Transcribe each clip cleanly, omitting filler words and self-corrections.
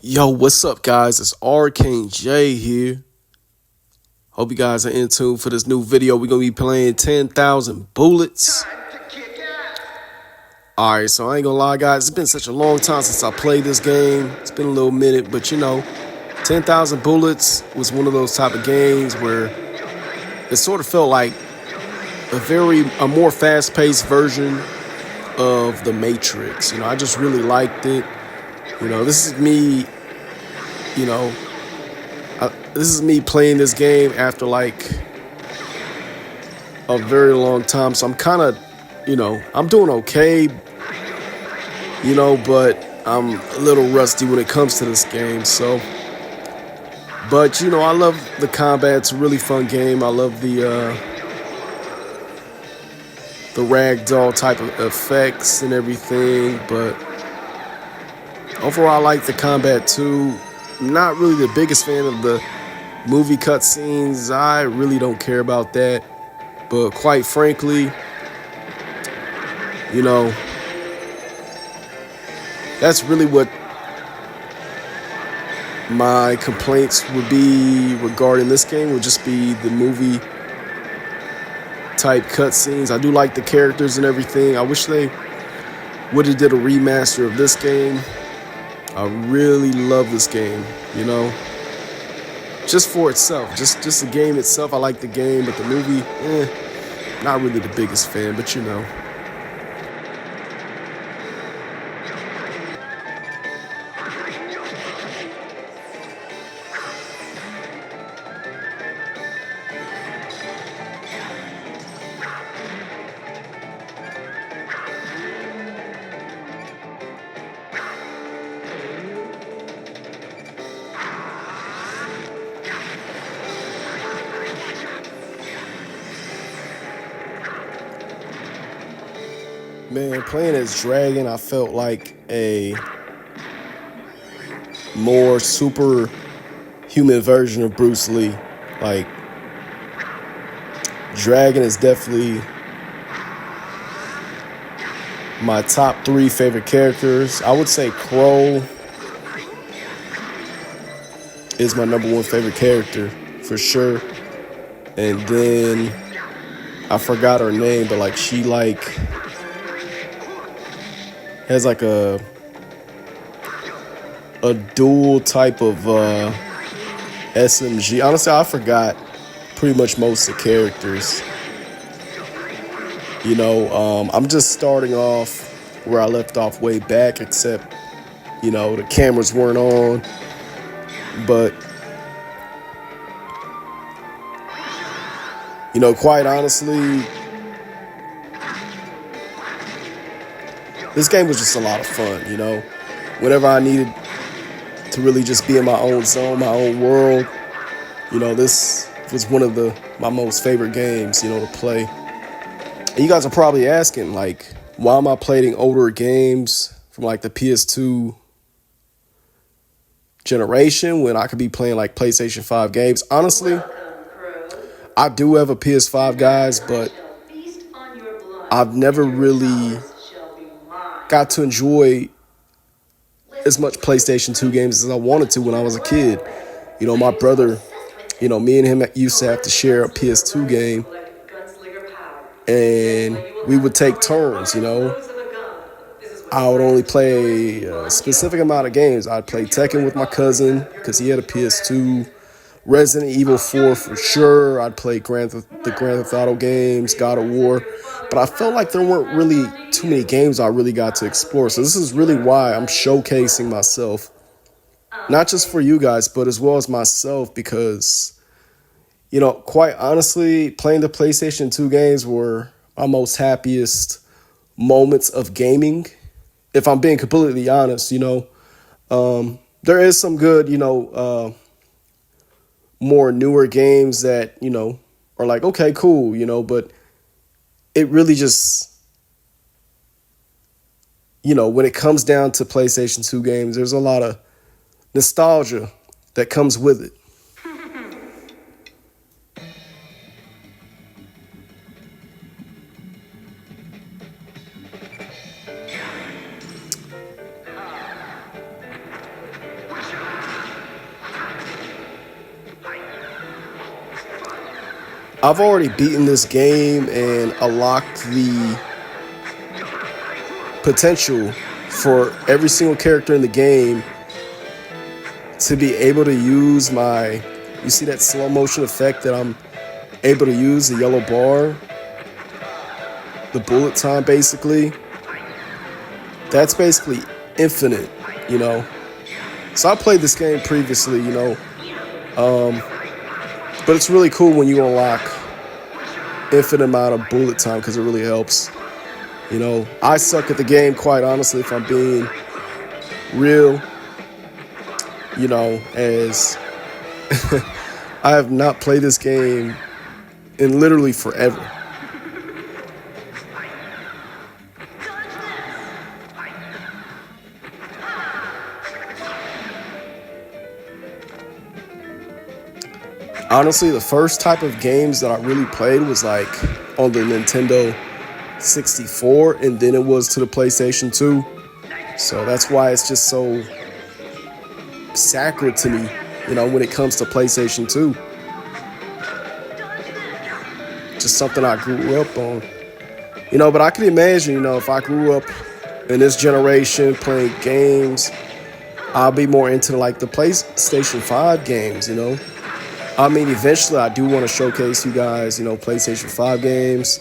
Yo, what's up, guys? It's Arcane J here. Hope you guys are in tune for this new video. We're going to be playing 10,000 Bullets. Alright, so I ain't gonna lie, guys. It's been such a long time since I played this game. It's been a little minute, but 10,000 Bullets was one of those type of games where it sort of felt like a more fast-paced version of The Matrix. I just really liked it. This is me, this is me playing this game after like a very long time. So I'm kind of, I'm doing okay, but I'm a little rusty when it comes to this game. So, but I love the combat. It's a really fun game. I love the ragdoll type of effects and everything, but overall, I like the combat too. I'm not really the biggest fan of the movie cutscenes. I really don't care about that. But quite frankly, that's really what my complaints would be regarding this game, would just be the movie type cutscenes. I do like the characters and everything. I wish they would have did a remaster of this game. I really love this game, just for itself, just the game itself. I like the game, but the movie, not really the biggest fan, but Man, playing as Dragon, I felt like a more superhuman version of Bruce Lee. Like, Dragon is definitely my top 3 favorite characters. I would say Crow is my number 1 favorite character for sure. And then I forgot her name, but like she has like a dual type of SMG. Honestly, I forgot pretty much most of the characters. I'm just starting off where I left off way back, except the cameras weren't on. But quite honestly, this game was just a lot of fun. Whenever I needed to really just be in my own zone, my own world, this was one of my most favorite games, to play. And you guys are probably asking, like, why am I playing older games from like the PS2 generation when I could be playing like PlayStation 5 games? Honestly, I do have a PS5, guys, but I've never really got to enjoy as much PlayStation 2 games as I wanted to when I was a kid. My brother, me and him used to have to share a PS2 game, and we would take turns. I would only play a specific amount of games. I'd play Tekken with my cousin because he had a PS2. Resident Evil 4 for sure. I'd play the Grand Theft Auto games, God of War. But I felt like there weren't really too many games I really got to explore. So this is really why I'm showcasing myself. Not just for you guys, but as well as myself, because, quite honestly, playing the PlayStation 2 games were my most happiest moments of gaming. If I'm being completely honest, there is some good, more newer games that, are like, okay, cool, but it really just, when it comes down to PlayStation 2 games, there's a lot of nostalgia that comes with it. I've already beaten this game and unlocked the potential for every single character in the game to be able to use my, you see that slow motion effect that I'm able to use, the yellow bar, the bullet time basically. That's basically infinite, you know. So I played this game previously, you know. But it's really cool when you unlock infinite amount of bullet time because it really helps. You know, I suck at the game, quite honestly, if I'm being real. You know, as I have not played this game in literally forever. Honestly, the first type of games that I really played was like on the Nintendo 64, and then it was to the PlayStation 2. So that's why it's just so sacred to me, you know, when it comes to PlayStation 2. Just something I grew up on. You know, but I can imagine, you know, if I grew up in this generation playing games, I'll be more into like the PlayStation 5 games, you know. I mean, eventually I do want to showcase you guys, you know, PlayStation 5 games,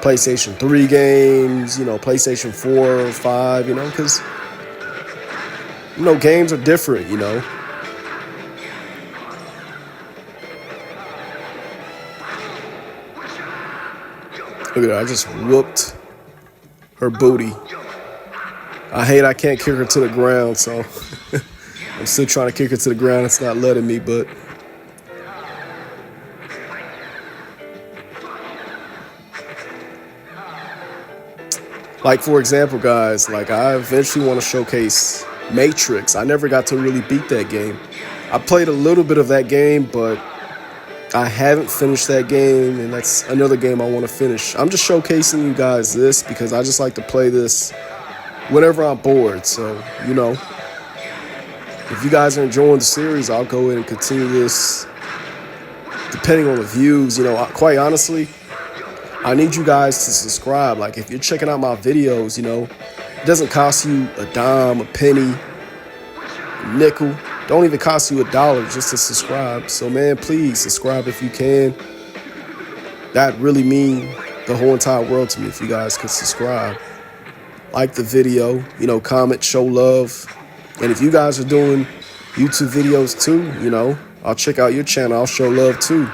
PlayStation 3 games, you know, PlayStation 4 or 5, you know, because, you know, games are different, you know. Look at that, I just whooped her booty. I hate I can't kick her to the ground, so I'm still trying to kick her to the ground. It's not letting me, but like, for example, guys, like I eventually want to showcase Matrix. I never got to really beat that game. I played a little bit of that game, but I haven't finished that game, and that's another game I want to finish. I'm just showcasing you guys this because I just like to play this whenever I'm bored. So, you know, if you guys are enjoying the series, I'll go ahead and continue this depending on the views. You know, quite honestly, I need you guys to subscribe. Like, if you're checking out my videos, you know, it doesn't cost you a dime, a penny, a nickel. Don't even cost you $1 just to subscribe. So, man, please subscribe if you can. That really mean the whole entire world to me if you guys could subscribe. Like the video, you know, comment, show love. And if you guys are doing YouTube videos too, you know, I'll check out your channel. I'll show love too,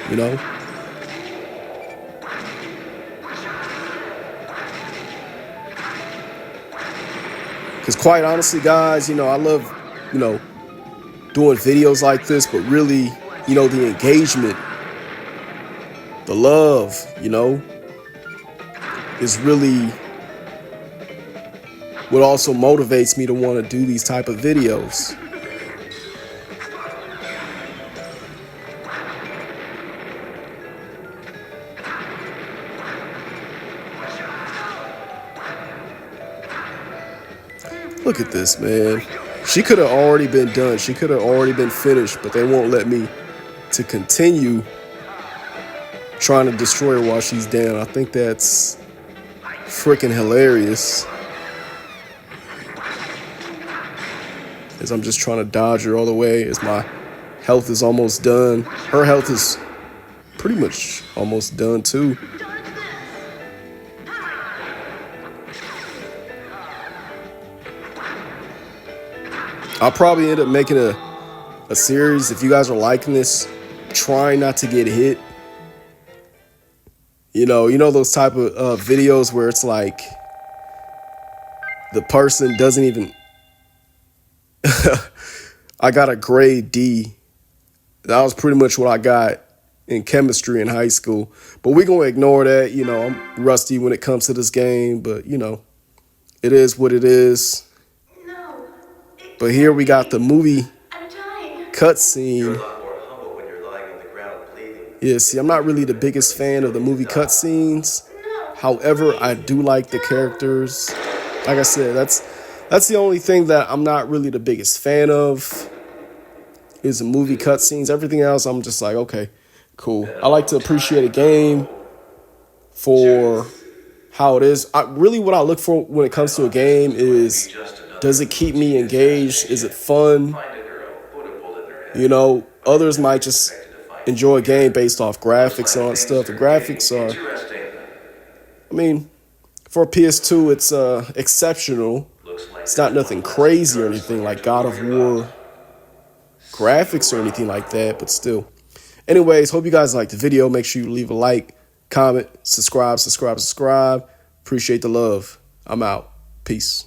you know. Because quite honestly, guys, you know, I love, you know, doing videos like this, but really, you know, the engagement, the love, you know, is really what also motivates me to want to do these type of videos. Look at this, man. She could have already been done. She could have already been finished, but they won't let me to continue trying to destroy her while she's down. I think that's freaking hilarious. As I'm just trying to dodge her all the way as my health is almost done. Her health is pretty much almost done too. I'll probably end up making a series, if you guys are liking this, trying not to get hit. You know those type of videos where it's like the person doesn't even... I got a grade D. That was pretty much what I got in chemistry in high school. But we're going to ignore that. You know, I'm rusty when it comes to this game, but, you know, it is what it is. But here we got the movie cutscene. Yeah, see, I'm not really the biggest fan of the movie cutscenes. However, I do like the characters. Like I said, that's the only thing that I'm not really the biggest fan of is the movie cutscenes. Everything else, I'm just like, okay, Cool. I like to appreciate a game for how it is. What I look for when it comes to a game is, does it keep me engaged? Is it fun? You know, others might just enjoy a game based off graphics and all that stuff. The graphics are, I mean, for a PS2, it's exceptional. It's not nothing crazy or anything like God of War graphics or anything like that, but still. Anyways, hope you guys liked the video. Make sure you leave a like, comment, subscribe. Appreciate the love. I'm out. Peace.